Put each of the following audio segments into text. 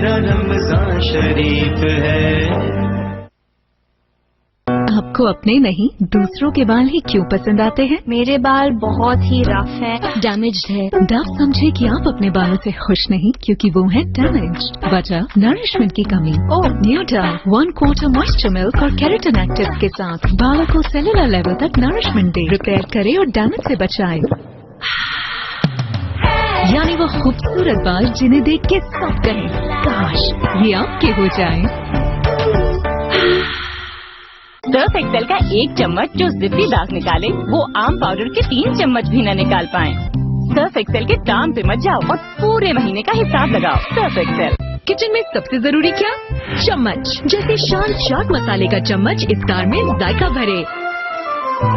मेरा रमजान शरीफ है। आपको अपने नहीं दूसरों के बाल ही क्यों पसंद आते हैं? मेरे बाल बहुत ही रफ है, डैमेज्ड है। डव समझे कि आप अपने बालों से खुश नहीं क्योंकि वो है डैमेज्ड। वजह नरिशमेंट की कमी। न्यू डव 1/4 मॉइस्चर मिल्क और केराटिन एक्टिव के साथ बालों को सेलुलर लेवल तक नरिशमेंट दे, रिपेयर करे और डैमेज से बचाए। यानी वो खूबसूरत बाल जिन्हें देख के सब कहें काश ये आपके हो जाएं। सर्फ एक्सेल का 1 चम्मच जो जिद्दी दाग निकाले वो आम पाउडर के 3 चम्मच भी न निकाल पाए। सर्फ एक्सेल के दाम पे मत जाओ और पूरे महीने का हिसाब लगाओ। Surf Excel. किचन में सबसे जरूरी क्या? चम्मच। जैसे शान चाट मसाले का चम्मच इफ्तार में जायका भरे,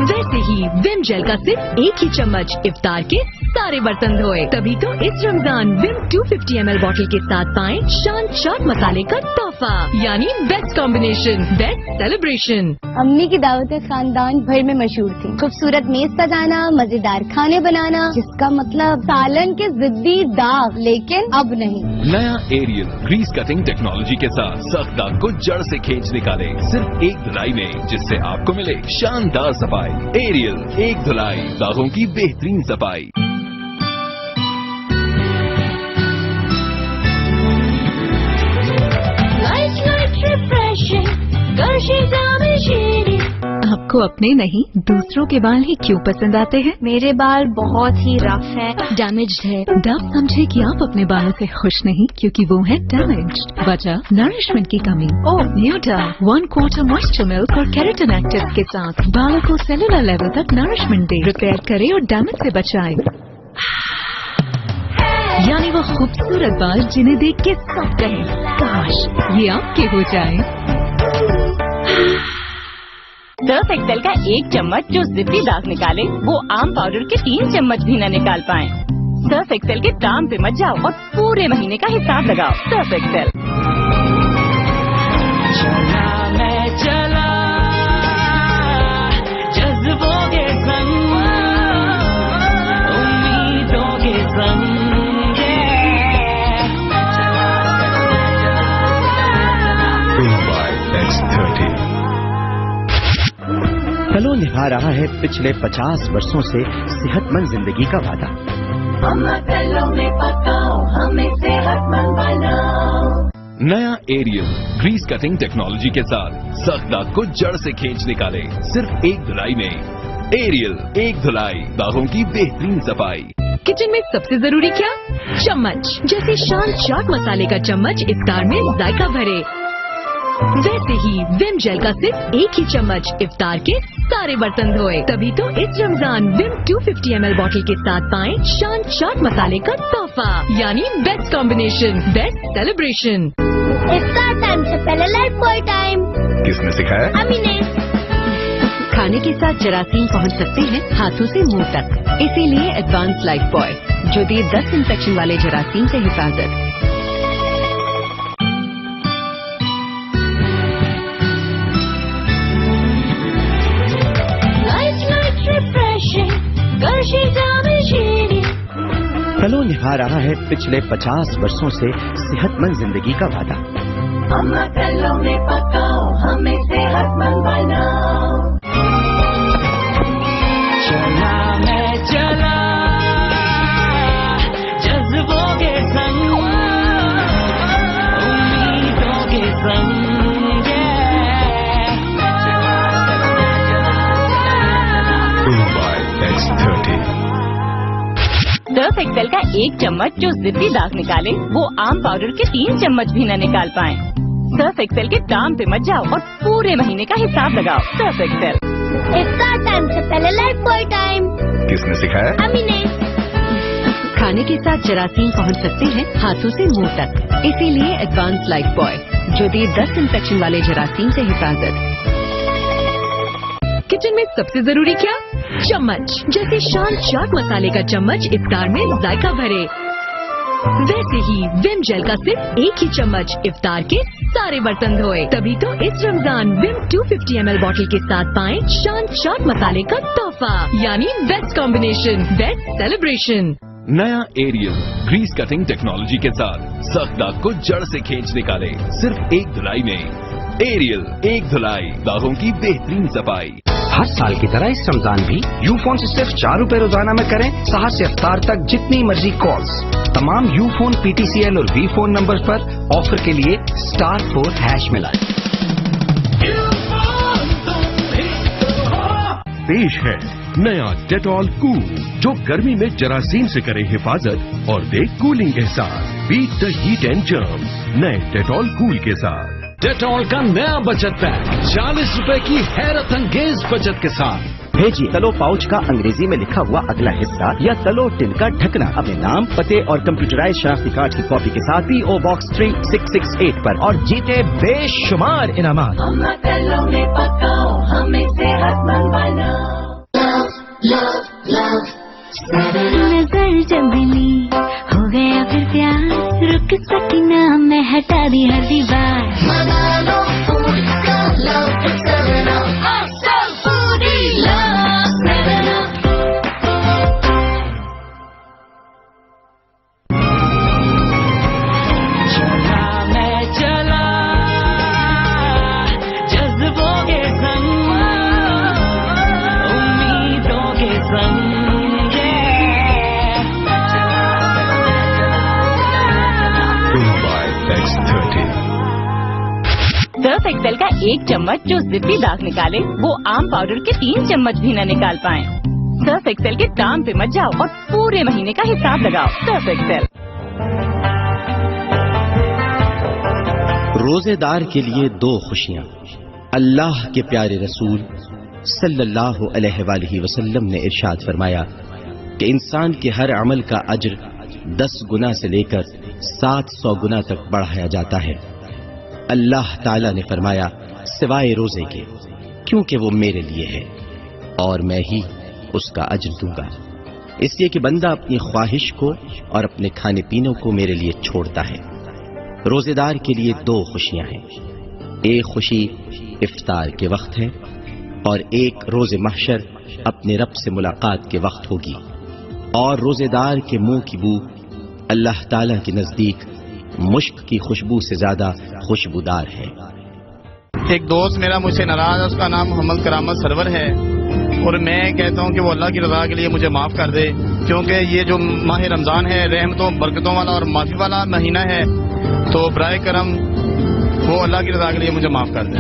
वैसे ही विम जेल का सिर्फ 1 ही चम्मच इफ्तार के सारे बर्तन धोए। तभी तो इस रमजान विम 250 ml बॉटल के साथ पाएं शान चाट मसाले का तोहफा, यानी बेस्ट कॉम्बिनेशन, बेस्ट सेलिब्रेशन। अम्मी की दावतें खानदान भर में मशहूर थी। खूबसूरत मेज सजाना, मजेदार खाने बनाना, जिसका मतलब सालन के जिद्दी दाग, लेकिन अब नहीं। नया एरियल ग्रीस कटिंग टेक्नोलॉजी के साथ सख्त दाग को जड़ से खींच निकाले सिर्फ 1 धुलाई में, जिससे आपको मिले शानदार सफाई। एरियल 1 धुलाई, दागों की बेहतरीन सफाई। आपको अपने नहीं दूसरों के बाल ही क्यों पसंद आते हैं? मेरे बाल बहुत ही रफ है, डैमेज्ड है। डव समझे कि आप अपने बालों से खुश नहीं क्योंकि वो है डैमेज्ड। वजह नरिशमेंट की कमी। न्यू डव 1/4 मॉइस्चर मिल्क और केराटिन एक्टिव के साथ बालों को सेलुलर लेवल तक नरिशमेंट दे, रिपेयर करे और डैमेज से बचाए। यानी वो खूबसूरत बाल जिन्हें देख के सब कहें काश ये आपके हो जाएं। सर्फ एक्सेल का 1 चम्मच जो जिद्दी दाग निकाले वो आम पाउडर के 3 चम्मच भी न निकाल पाए। सर्फ एक्सेल के दाम पे मत जाओ और पूरे महीने का हिसाब लगाओ। Surf Excel. चला मैं चला जज्बों के संग, उम्मीदों के संग। X30 फलों निभा रहा है पिछले 50 वर्षों से सेहतमंद जिंदगी का वादा। में पकाओ, हमें सेहतमंद बनाओ। नया एरियल ग्रीस कटिंग टेक्नोलॉजी के साथ सख्त दाग को जड़ से खींच निकाले सिर्फ 1 धुलाई में। एरियल 1 धुलाई, दागों की बेहतरीन सफाई। किचन में सबसे जरूरी क्या? चम्मच। जैसे शान चाट मसाले का चम्मच इफ्तार में जायका भरे, वैसे ही विम जेल का सिर्फ 1 ही चम्मच इफ्तार के सारे बर्तन धोए। तभी तो इस रमजान विम 250 ml बॉटल के साथ पाएं शान चाट मसाले का तोहफा, यानी बेस्ट कॉम्बिनेशन, बेस्ट सेलिब्रेशन। इफ्तार टाइम से पहले लाइफ बॉय टाइम। किसने सिखाया? अम्मी ने। खाने के साथ जरासीम पहुंच सकते हैं हाथों से मुंह तक, इसीलिए एडवांस लाइफ बॉय जो दिए 10 इन्फेक्शन वाले जरासीम से हिफाजत। फलों निभा रहा है पिछले 50 वर्षों से सेहतमंद जिंदगी का वादा। में पकाओ, हमें सेहतमंद बनाओ। चला मैं चला जज्बों के संग, उम्मीदों के संग। X30 सर्फ एक्सेल का 1 चम्मच जो जिद्दी दाग निकाले वो आम पाउडर के 3 चम्मच भी न निकाल पाए। सर्फ एक्सेल के दाम पे मत जाओ और पूरे महीने का हिसाब लगाओ। Surf Excel. इफ्तार टाइम से पहले लाइफ बॉय टाइम। किसने सिखाया? अम्मी ने। खाने के साथ जरासीम पहुंच सकते हैं हाथों से मुंह तक, इसीलिए एडवांस लाइफ बॉय जो दिए 10 इन्फेक्शन वाले जरासीम से हिफाजत। किचन में सबसे जरूरी क्या? चम्मच। जैसे शान चाट मसाले का चम्मच इफ्तार में जायका भरे, वैसे ही विम जेल का सिर्फ 1 ही चम्मच इफ्तार के सारे बर्तन धोए। तभी तो इस रमजान विम 250 ml बॉटल के साथ पाएं शान चाट मसाले का तोहफा, यानी बेस्ट कॉम्बिनेशन, बेस्ट सेलिब्रेशन। नया एरियल ग्रीस कटिंग टेक्नोलॉजी के साथ सख्त दाग को जड़ से खींच निकाले सिर्फ एक धुलाई में। एरियल एक धुलाई, दागों की बेहतरीन सफाई। हर साल की तरह इस रमजान भी यूफोन से सिर्फ 4 रुपए रोजाना में करें सहर से इफ्तार तक जितनी मर्जी कॉल्स। तमाम यूफोन PTCL और वीफोन नंबर पर ऑफर के लिए *4# मिलाएं। पेश है नया डेटॉल कूल जो गर्मी में जरासीम से करे हिफाजत और दे कूलिंग एहसास। Beat the heat and germs नए डेटॉल कूल के साथ। डेटॉल का नया बचत पैक 40 रुपए की हैरत अंगेज बचत के साथ। भेजिए तलो पाउच का अंग्रेजी में लिखा हुआ अगला हिस्सा या तलो टिन का ढकना अपने नाम, पते और कंप्यूटराइज शनाख्ती कार्ड की कॉपी के साथ PO Box 3668 पर और जीते बेशुमार इनामात। अम्मा कल्लों में पकाओ, हमें सेहतमंद बनाओ। नजर जब मिली हो गया फिर प्यार, रुक सकी ना मैं हटा दी हर दीवार। चला मैं चला जज्बों के संग, उम्मीदों के संग। सर्फ एक्सेल का 1 चम्मच जो जिद्दी दाग निकाले वो आम पाउडर के 3 चम्मच भी न निकाल पाए। सर्फ एक्सेल के दाम पे मत जाओ और पूरे महीने का हिसाब लगाओ। Surf Excel. रोजेदार के लिए 2 खुशियां। अल्लाह के प्यारे रसूल सल्लल्लाहु अलैहि वसल्लम ने इरशाद फरमाया कि इंसान के हर अमल का अज्र 10 गुना से लेकर 700 गुना तक बढ़ाया जाता है। अल्लाह ताला ने फरमाया सिवाय रोजे के, क्योंकि वो मेरे लिए है और मैं ही उसका अज्र दूंगा। इसलिए कि बंदा अपनी ख्वाहिश को और अपने खाने पीने को मेरे लिए छोड़ता है। रोजेदार के लिए 2 खुशियां हैं। एक खुशी इफ्तार के वक्त है और एक रोजे महशर अपने रब से मुलाकात के वक्त होगी। और रोजेदार के मुंह की बू अल्लाह ताला के नजदीक मुश्क की खुशबू से ज्यादा खुशबूदार है। एक दोस्त मेरा मुझसे नाराज है, उसका नाम मोहम्मद करामत सरवर है और मैं कहता हूं कि वो अल्लाह की रजा के लिए मुझे माफ कर दे, क्योंकि ये जो माह रमजान है रहमतों बरकतों वाला और माफी वाला महीना है, तो बराए करम वो अल्लाह की रजा के लिए मुझे माफ कर दे।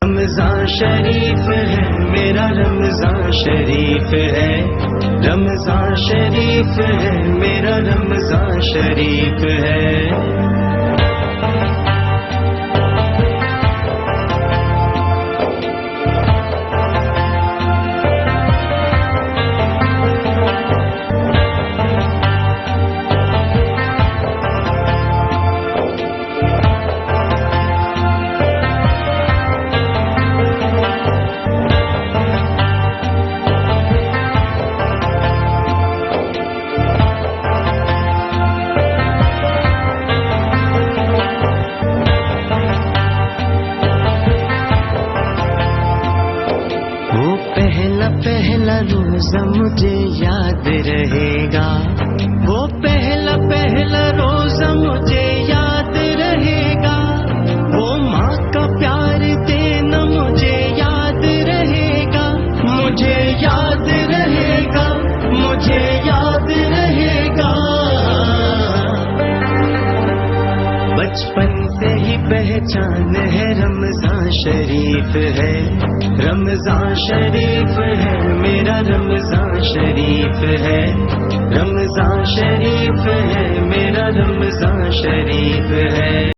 रमजान शरीफ है मेरा, रमजान शरीफ है, रमजान शरीफ है मेरा, रमजान शरीफ है। पहला रोजा मुझे याद रहेगा, वो पहला रोजा मुझे याद रहेगा, वो माँ का प्यार देना मुझे याद रहेगा, मुझे याद रहेगा, मुझे याद रहेगा। बचपन से ही पहचान है रमजान शरीफ है, रमजान शरीफ है मेरा, रमजान शरीफ है, रमजान शरीफ है मेरा, रमजान शरीफ है।